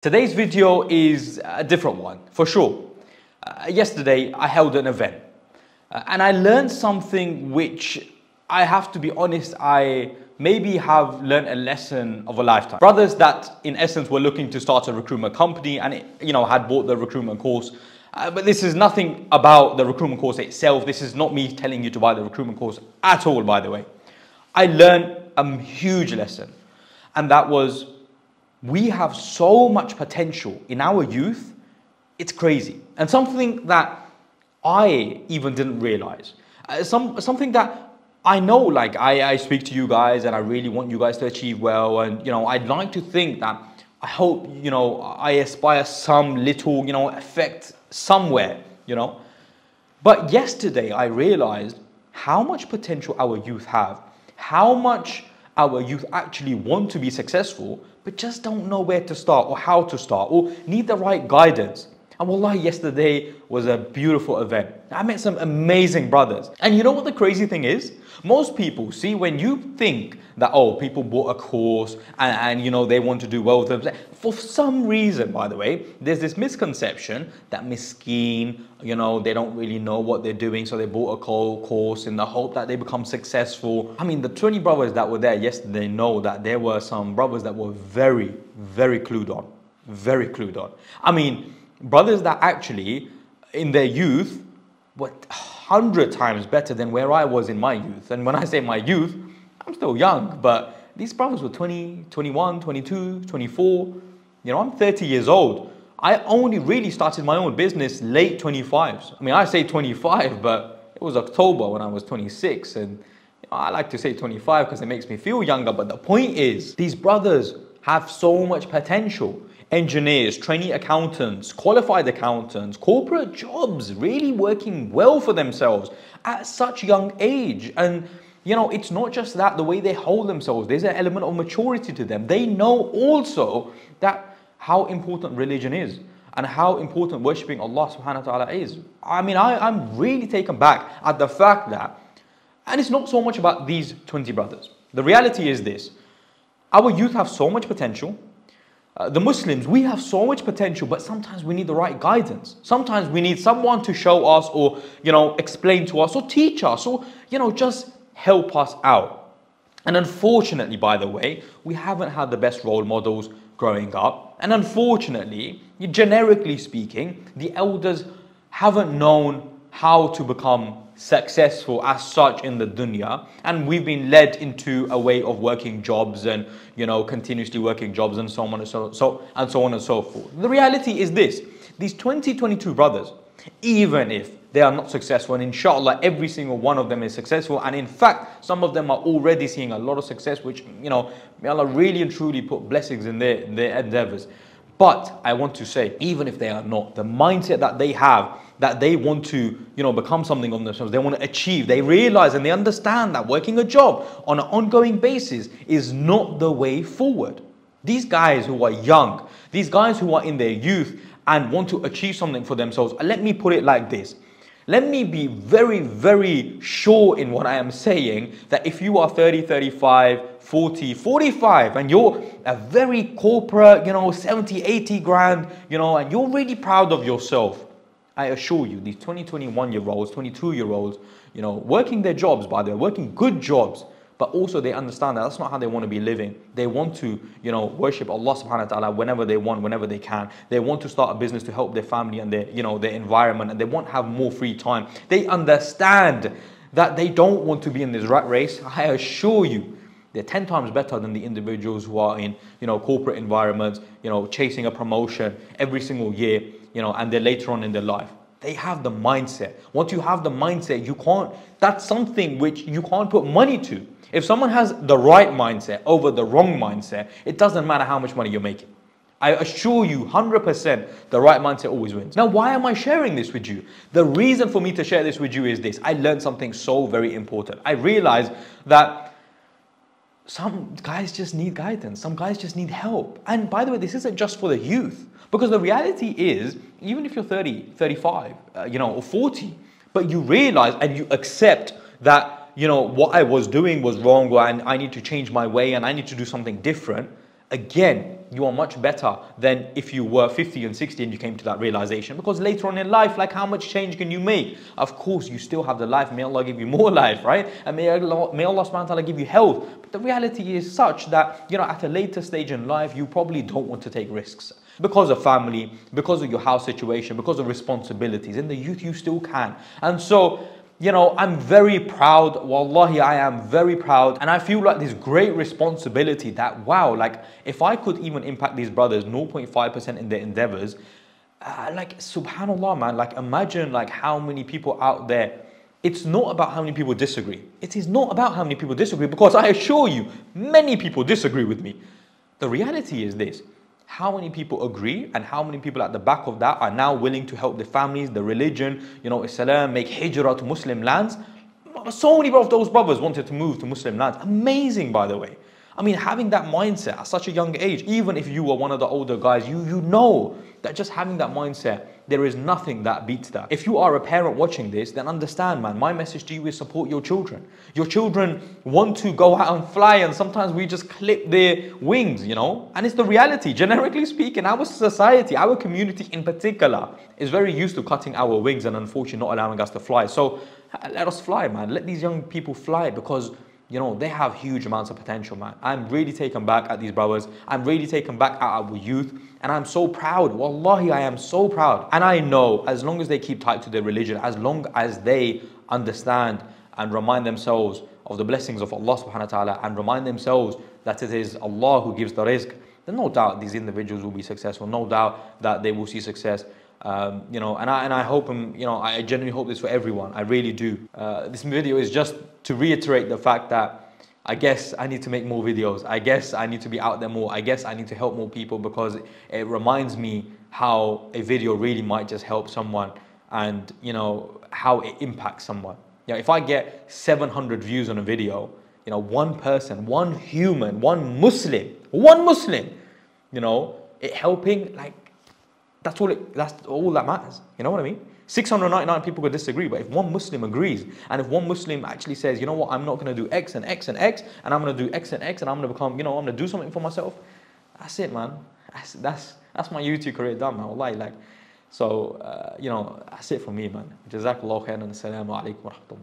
Today's video is a different one, for sure. Yesterday, I held an event and I learned something which I have to be honest, I maybe have learned a lesson of a lifetime. Brothers that in essence were looking to start a recruitment company and had bought the recruitment course. But this is nothing about the recruitment course itself. This is not me telling you to buy the recruitment course at all, by the way. I learned a huge lesson, and that was we have so much potential in our youth. It's crazy. And something that I even didn't realize. Something that I know, like I speak to you guys and I really want you guys to achieve well. And, I'd like to think that I hope, I aspire some little, effect somewhere, But yesterday I realized how much potential our youth have, how much our youth actually want to be successful, but just don't know where to start or how to start or need the right guidance. And wallahi, yesterday was a beautiful event. I met some amazing brothers. And you know what the crazy thing is? Most people, see, when you think that, people bought a course and they want to do well with them. For some reason, by the way, there's this misconception that miskeen, they don't really know what they're doing. So they bought a course in the hope that they become successful. I mean, the 20 brothers that were there yesterday know that there were some brothers that were very, very clued on. Very clued on. I mean, brothers that actually, in their youth, were 100 times better than where I was in my youth. And when I say my youth, I'm still young, but these brothers were 20, 21, 22, 24. I'm 30 years old. I only really started my own business late 25s. I mean, I say 25, but it was October when I was 26. And I like to say 25 because it makes me feel younger. But the point is, these brothers have so much potential. Engineers, trainee accountants, qualified accountants, corporate jobs, really working well for themselves at such young age. And, it's not just that, the way they hold themselves, there's an element of maturity to them. They know also that how important religion is and how important worshipping Allah subhanahu wa ta'ala is. I mean, I'm really taken back at the fact that, and it's not so much about these 20 brothers. The reality is this, our youth have so much potential. The Muslims, we have so much potential, but sometimes we need the right guidance. Sometimes we need someone to show us or, explain to us or teach us or, just help us out. And unfortunately, by the way, we haven't had the best role models growing up. And unfortunately, generically speaking, the elders haven't known how to become successful as such in the dunya, and we've been led into a way of working jobs and continuously working jobs and so on and so forth. The reality is this: these 22 brothers, even if they are not successful, and inshallah every single one of them is successful, and in fact some of them are already seeing a lot of success, which may Allah really and truly put blessings in their endeavors. But I want to say, even if they are not, the mindset that they have, that they want to, become something of themselves, they want to achieve, they realize and they understand that working a job on an ongoing basis is not the way forward. These guys who are young, these guys who are in their youth and want to achieve something for themselves, let me put it like this. Let me be very, very sure in what I am saying, that if you are 30, 35, 40, 45, and you're a very corporate, 70, 80 grand, and you're really proud of yourself, I assure you, these 21-year-olds, 22-year-olds, working their jobs, by the way, working good jobs, but also they understand that that's not how they want to be living. They want to, worship Allah subhanahu wa ta'ala whenever they want, whenever they can. They want to start a business to help their family and their, their environment, and they want to have more free time. They understand that they don't want to be in this rat race. I assure you, they're 10 times better than the individuals who are in, corporate environments, chasing a promotion every single year, and they're later on in their life. They have the mindset. Once you have the mindset, that's something which you can't put money to. If someone has the right mindset over the wrong mindset, it doesn't matter how much money you're making. I assure you 100% the right mindset always wins. Now, why am I sharing this with you? The reason for me to share this with you is this. I learned something so very important. I realized that some guys just need guidance. Some guys just need help. And by the way, this isn't just for the youth. Because the reality is, even if you're 30, 35, or 40, but you realize and you accept that, what I was doing was wrong, and I need to change my way and I need to do something different. again, you are much better than if you were 50 and 60 and you came to that realization. Because later on in life, like, how much change can you make? Of course, you still have the life. May Allah give you more life, right? And may Allah subhanahu wa ta'ala give you health. But the reality is such that, you know, at a later stage in life, you probably don't want to take risks. Because of family, because of your house situation, because of responsibilities. In the youth, you still can. And so, you know, I'm very proud. Wallahi, I am very proud. And I feel like this great responsibility that, wow, like, if I could even impact these brothers 0.5% in their endeavors, like, subhanallah, man, like, imagine like how many people out there. It's not about how many people disagree. It is not about how many people disagree, because I assure you, many people disagree with me. The reality is this. How many people agree, and how many people at the back of that are now willing to help the families, the religion, you know, Islam, make hijrah to Muslim lands. So many of those brothers wanted to move to Muslim lands. Amazing, by the way. I mean, having that mindset at such a young age, even if you were one of the older guys, you know that just having that mindset, there is nothing that beats that. If you are a parent watching this, then understand, man, my message to you is support your children. Your children want to go out and fly, and sometimes we just clip their wings, you know? And it's the reality. Generically speaking, our society, our community in particular, is very used to cutting our wings and unfortunately not allowing us to fly. So let us fly, man. Let these young people fly, because you know, they have huge amounts of potential, man. I'm really taken back at these brothers. I'm really taken back at our youth. And I'm so proud. Wallahi, I am so proud. And I know as long as they keep tight to their religion, as long as they understand and remind themselves of the blessings of Allah subhanahu wa ta'ala, and remind themselves that it is Allah who gives the rizq, then no doubt these individuals will be successful. No doubt that they will see success. You know, and I hope, you know, I genuinely hope this for everyone. I really do. This video is just to reiterate the fact that I guess I need to make more videos. I guess I need to be out there more. I guess I need to help more people, because it reminds me how a video really might just help someone, and you know, how it impacts someone. You know, if I get 700 views on a video, you know, one person, one human, one Muslim, you know, it helping, like, that's all that matters. You know what I mean? 699 people could disagree, but if one Muslim agrees, and if one Muslim actually says, you know what, I'm not going to do X and X and X, and I'm going to do X and X, and I'm going to become, you know, I'm going to do something for myself, that's it, man. That's my YouTube career done, man. Wallahi, like, so, you know, that's it for me, man. Jazakallah khairan, assalamu alaikum wa rahmatullah.